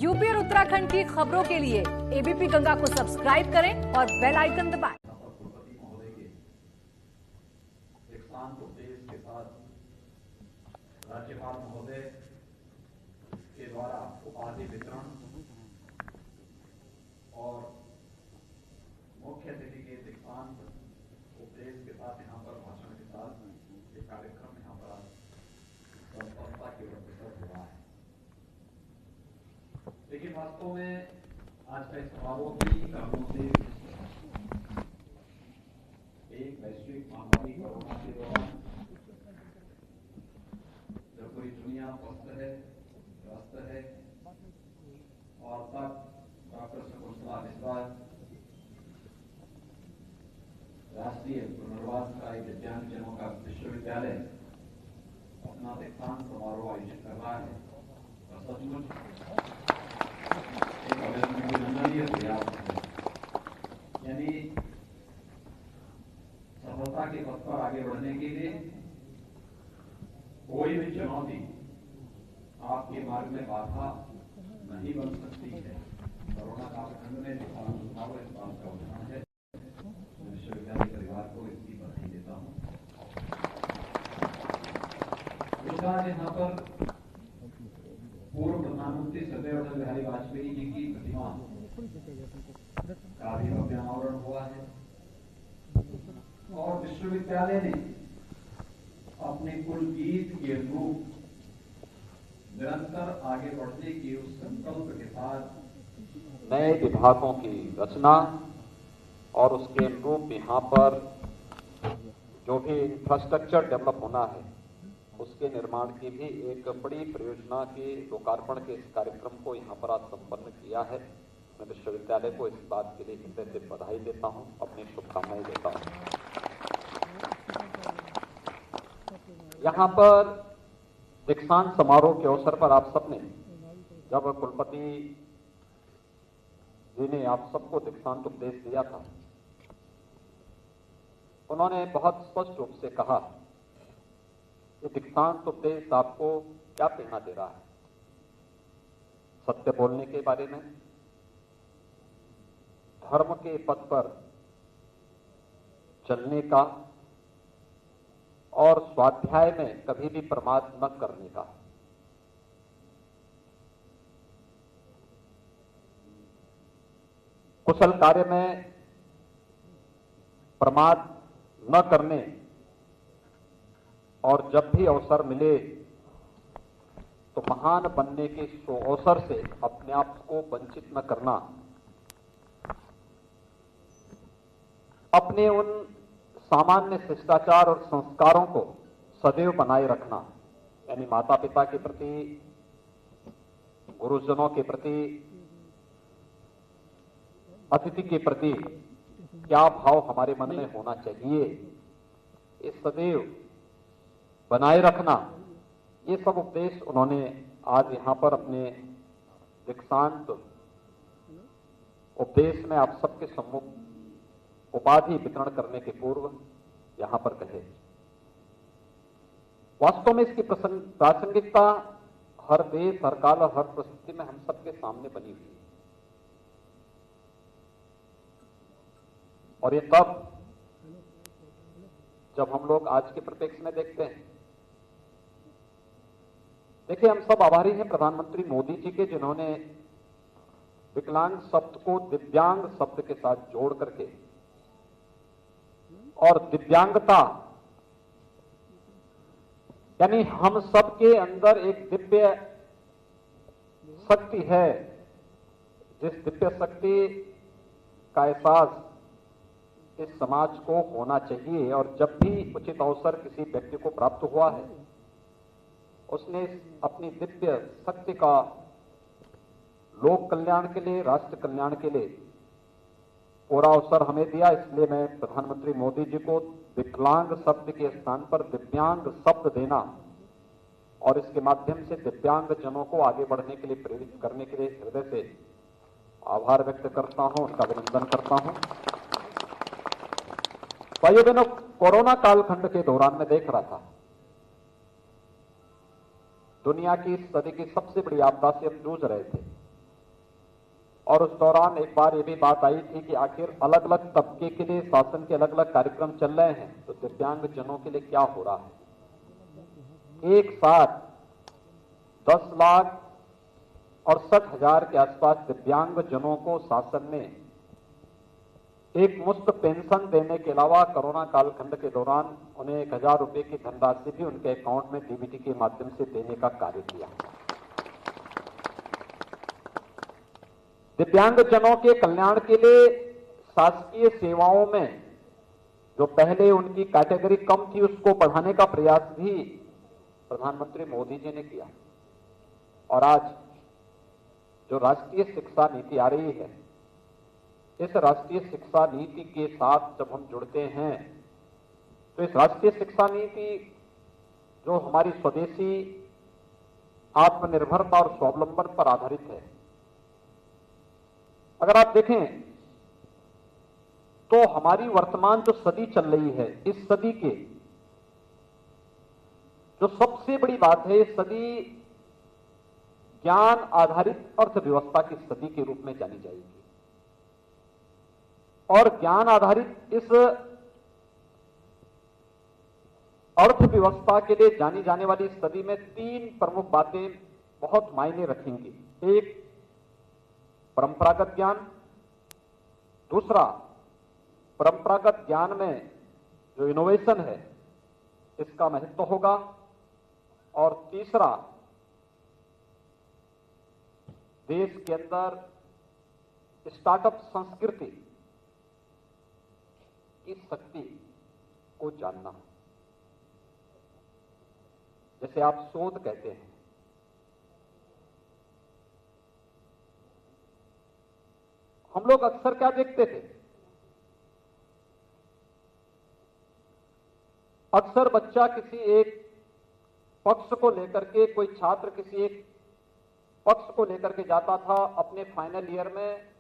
UP और उत्तराखंड की खबरों के लिए एबीपी गंगा को सब्सक्राइब करें और बेल आइकन दबाएं। कुलपति महोदय के एक शांत उपदेश के साथ राज्यपाल महोदय के द्वारा उपाधि वितरण और मुख्य अतिथि के दीक्षांत उपदेश के साथ यहाँ पर भाषण के साथ ये कार्यक्रम यहाँ पर संपन्नता के अवसर हुआ है। लेकिन वास्तव में आज का इस समारोह की कारणों से एक वैश्विक महामारी कोरोना के दौरान जब पूरी दुनिया स्वस्थ है, ग्रस्त है और तब डॉक्टर शकुंतला मिश्रा राष्ट्रीय पुनर्वास का एक दिव्यांगजनों का विश्वविद्यालय अपना दीक्षांत समारोह आयोजित कर रहा है और सचमुच एक अभिनंदनीय प्रयास है। यानी सफलता के पथ पर आगे बढ़ने के लिए कोई भी चुनौती आपके मार्ग में बाधा नहीं बन सकती है। कोरोना कालखंड में जो पालन समारोह इस बात का उदाहरण है। विश्वविद्यालय परिवार को इसकी बधाई देता हूँ। यहाँ पर पूर्व प्रधानमंत्री श्रद्धेय अटल बिहारी वाजपेयी जी की प्रतिमा का भी भव्य अनावरण हुआ है और विश्वविद्यालय ने अपने कुल 20 के अनुरूप निरंतर आगे बढ़ने के उस संकल्प के साथ नए विभागों की रचना और उसके अनुरूप यहाँ पर जो भी इंफ्रास्ट्रक्चर डेवलप होना है उसके निर्माण की भी एक बड़ी परियोजना के लोकार्पण के इस कार्यक्रम को यहाँ पर आज संपन्न किया है। मैं विश्वविद्यालय को इस बात के लिए हृदय से बधाई देता हूँ, अपनी शुभकामनाएं देता हूँ। यहाँ पर दीक्षांत समारोह के अवसर पर आप सबने जब कुलपति जी ने आप सबको दीक्षांत उपदेश दिया था, उन्होंने बहुत स्पष्ट रूप से कहा कि दीक्षांत उपदेश आपको क्या प्रेरणा दे रहा है। सत्य बोलने के बारे में, धर्म के पथ पर चलने का और स्वाध्याय में कभी भी प्रमाद न करने का। कुशल कार्य में प्रमाद न करने और जब भी अवसर मिले तो महान बनने के अवसर से अपने आप को वंचित न करना, अपने उन सामान्य शिष्टाचार और संस्कारों को सदैव बनाए रखना, यानी माता पिता के प्रति, गुरुजनों के प्रति, अतिथि के प्रति क्या भाव हमारे मन में होना चाहिए, ये सदैव बनाए रखना, ये सब उपदेश उन्होंने आज यहाँ पर अपने दीक्षांत उपदेश में आप सबके सम्मुख उपाधि वितरण करने के पूर्व यहाँ पर कहे। वास्तव में इसकी प्रासंगिकता हर देश, हर काल और हर परिस्थिति में हम सबके सामने बनी हुई है। और ये तब जब हम लोग आज के परिप्रेक्ष्य में देखते हैं। देखिए, हम सब आभारी हैं प्रधानमंत्री मोदी जी के, जिन्होंने विकलांग शब्द को दिव्यांग शब्द के साथ जोड़ करके और दिव्यांगता यानी हम सब के अंदर एक दिव्य शक्ति है, जिस दिव्य शक्ति का एहसास इस समाज को होना चाहिए। और जब भी उचित अवसर किसी व्यक्ति को प्राप्त हुआ है, उसने अपनी दिव्य शक्ति का लोक कल्याण के लिए, राष्ट्र कल्याण के लिए पूरा अवसर हमें दिया। इसलिए मैं प्रधानमंत्री मोदी जी को विकलांग शब्द के स्थान पर दिव्यांग शब्द देना और इसके माध्यम से दिव्यांग जनों को आगे बढ़ने के लिए प्रेरित करने के लिए हृदय से आभार व्यक्त करता हूं, उनका अभिनंदन करता हूं। भाइयों बहनों, कोरोना कालखंड के दौरान मैं देख रहा था दुनिया की इस सदी की सबसे बड़ी आपदा से हम जूझ रहे थे। और उस दौरान एक बार ये भी बात आई थी कि आखिर अलग अलग तबके के लिए शासन के अलग अलग कार्यक्रम चल रहे हैं, तो दिव्यांग जनों के लिए क्या हो रहा है। एक साथ 10,68,000 के आसपास दिव्यांग जनों को शासन ने एक मुफ्त पेंशन देने के अलावा कोरोना कालखंड के दौरान उन्हें 1,000 रुपए की धनराशि भी उनके अकाउंट में डीबीटी के माध्यम से देने का कार्य किया। दिव्यांग जनों के कल्याण के लिए शासकीय सेवाओं में जो पहले उनकी कैटेगरी कम थी उसको बढ़ाने का प्रयास भी प्रधानमंत्री मोदी जी ने किया। और आज जो राष्ट्रीय शिक्षा नीति आ रही है, इस राष्ट्रीय शिक्षा नीति के साथ जब हम जुड़ते हैं तो इस राष्ट्रीय शिक्षा नीति जो हमारी स्वदेशी आत्मनिर्भरता और स्वावलंबन पर आधारित है, अगर आप देखें तो हमारी वर्तमान जो सदी चल रही है, इस सदी के जो सबसे बड़ी बात है, इस सदी ज्ञान आधारित अर्थव्यवस्था की सदी के रूप में जानी जाएगी। और ज्ञान आधारित इस अर्थव्यवस्था के लिए जानी जाने वाली इस सदी में 3 प्रमुख बातें बहुत मायने रखेंगी। एक, परंपरागत ज्ञान। दूसरा, परंपरागत ज्ञान में जो इनोवेशन है इसका महत्व होगा। और तीसरा, देश के अंदर स्टार्टअप संस्कृति की शक्ति को जानना। जैसे आप शोध कहते हैं, हम लोग अक्सर क्या देखते थे, अक्सर बच्चा किसी एक पक्ष को लेकर के, कोई छात्र किसी एक पक्ष को लेकर के जाता था, अपने फाइनल ईयर में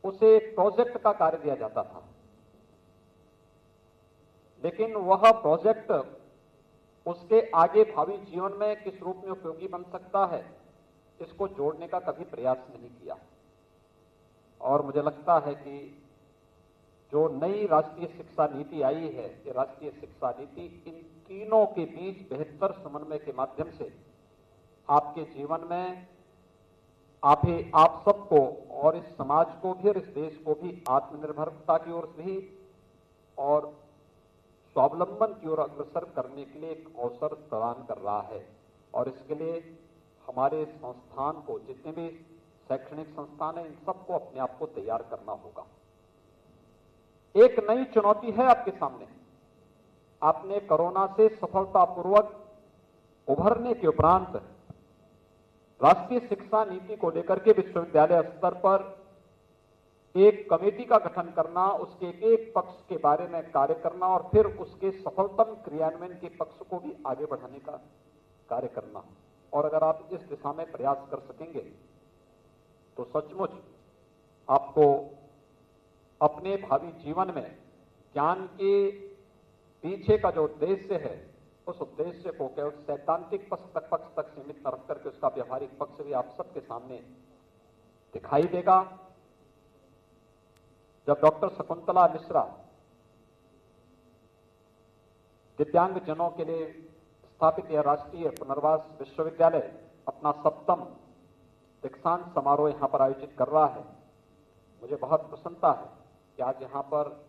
उसे प्रोजेक्ट का कार्य दिया जाता था, लेकिन वह प्रोजेक्ट उसके आगे भावी जीवन में किस रूप में उपयोगी बन सकता है, इसको जोड़ने का कभी प्रयास नहीं किया। और मुझे लगता है कि जो नई राष्ट्रीय शिक्षा नीति आई है, ये राष्ट्रीय शिक्षा नीति इन तीनों के बीच बेहतर समन्वय के माध्यम से आपके जीवन में आप सबको और इस समाज को भी और इस देश को भी आत्मनिर्भरता की ओर भी और स्वावलंबन की ओर अग्रसर करने के लिए एक अवसर प्रदान कर रहा है। और इसके लिए हमारे संस्थान को, जितने भी शैक्षणिक संस्थान हैं, इन सबको अपने आप को तैयार करना होगा। एक नई चुनौती है आपके सामने। आपने कोरोना से सफलतापूर्वक उभरने के उपरांत राष्ट्रीय शिक्षा नीति को लेकर के विश्वविद्यालय स्तर पर एक कमेटी का गठन करना, उसके एक पक्ष के बारे में कार्य करना और फिर उसके सफलतम क्रियान्वयन के पक्ष को भी आगे बढ़ाने का कार्य करना। और अगर आप इस दिशा में प्रयास कर सकेंगे तो सचमुच आपको अपने भावी जीवन में ज्ञान के पीछे का जो उद्देश्य है, उस उद्देश्य को केवल सैद्धांतिक पक्ष तक सीमित न रख करके उसका व्यवहारिक पक्ष भी आप सबके सामने दिखाई देगा। जब डॉक्टर शकुंतला मिश्रा दिव्यांग जनों के लिए स्थापित यह राष्ट्रीय पुनर्वास विश्वविद्यालय अपना 7वां दीक्षांत समारोह यहां पर आयोजित कर रहा है, मुझे बहुत प्रसन्नता है कि आज यहां पर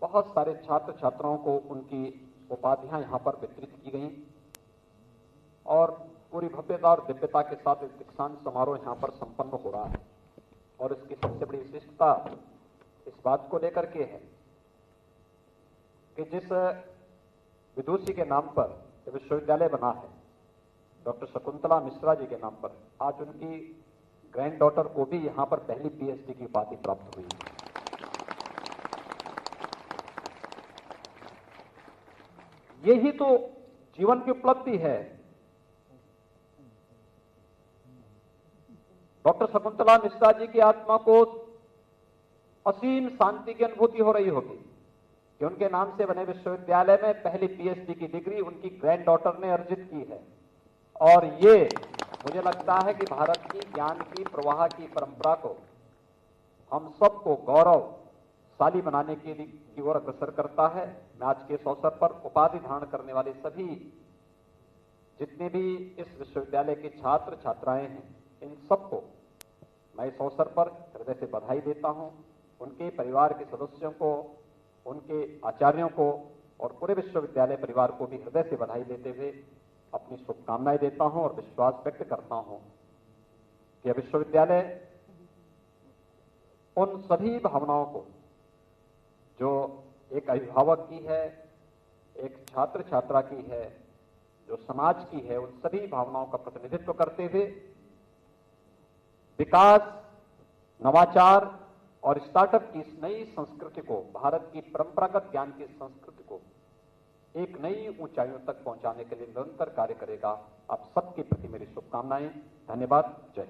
बहुत सारे छात्र छात्राओं को उनकी उपाधियां यहां पर वितरित की गई और पूरी भव्यता और दिव्यता के साथ एक दीक्षांत समारोह यहां पर संपन्न हो रहा है। और इसकी सबसे बड़ी विशिष्टता इस बात को लेकर के है कि जिस विदुषी के नाम पर विश्वविद्यालय बना है, डॉक्टर शकुंतला मिश्रा जी के नाम पर, आज उनकी ग्रैंड डॉटर को भी यहां पर पहली पीएचडी की उपाधि प्राप्त हुई है। यही तो जीवन की उपलब्धि है। डॉक्टर शकुंतला मिश्रा जी की आत्मा को असीम शांति की अनुभूति हो रही होगी कि उनके नाम से बने विश्वविद्यालय में पहली पीएचडी की डिग्री उनकी ग्रैंड डॉटर ने अर्जित की है। और ये मुझे लगता है कि भारत की ज्ञान की प्रवाह की परंपरा को हम सबको गौरवशाली बनाने की ओर अग्रसर करता है। मैं आज के इस अवसर पर उपाधि धारण करने वाले सभी जितने भी इस विश्वविद्यालय के छात्र छात्राएं हैं, इन सबको मैं इस अवसर पर हृदय से बधाई देता हूं। उनके परिवार के सदस्यों को, उनके आचार्यों को और पूरे विश्वविद्यालय परिवार को भी हृदय से बधाई देते हुए अपनी शुभकामनाएं देता हूं और विश्वास व्यक्त करता हूं कि विश्वविद्यालय उन सभी भावनाओं को जो एक अभिभावक की है, एक छात्र छात्रा की है, जो समाज की है, उन सभी भावनाओं का प्रतिनिधित्व करते हुए विकास, नवाचार और स्टार्टअप की इस नई संस्कृति को, भारत की परंपरागत ज्ञान की संस्कृति को एक नई ऊंचाइयों तक पहुंचाने के लिए निरंतर कार्य करेगा। आप सबके प्रति मेरी शुभकामनाएं। धन्यवाद। जय हिंद।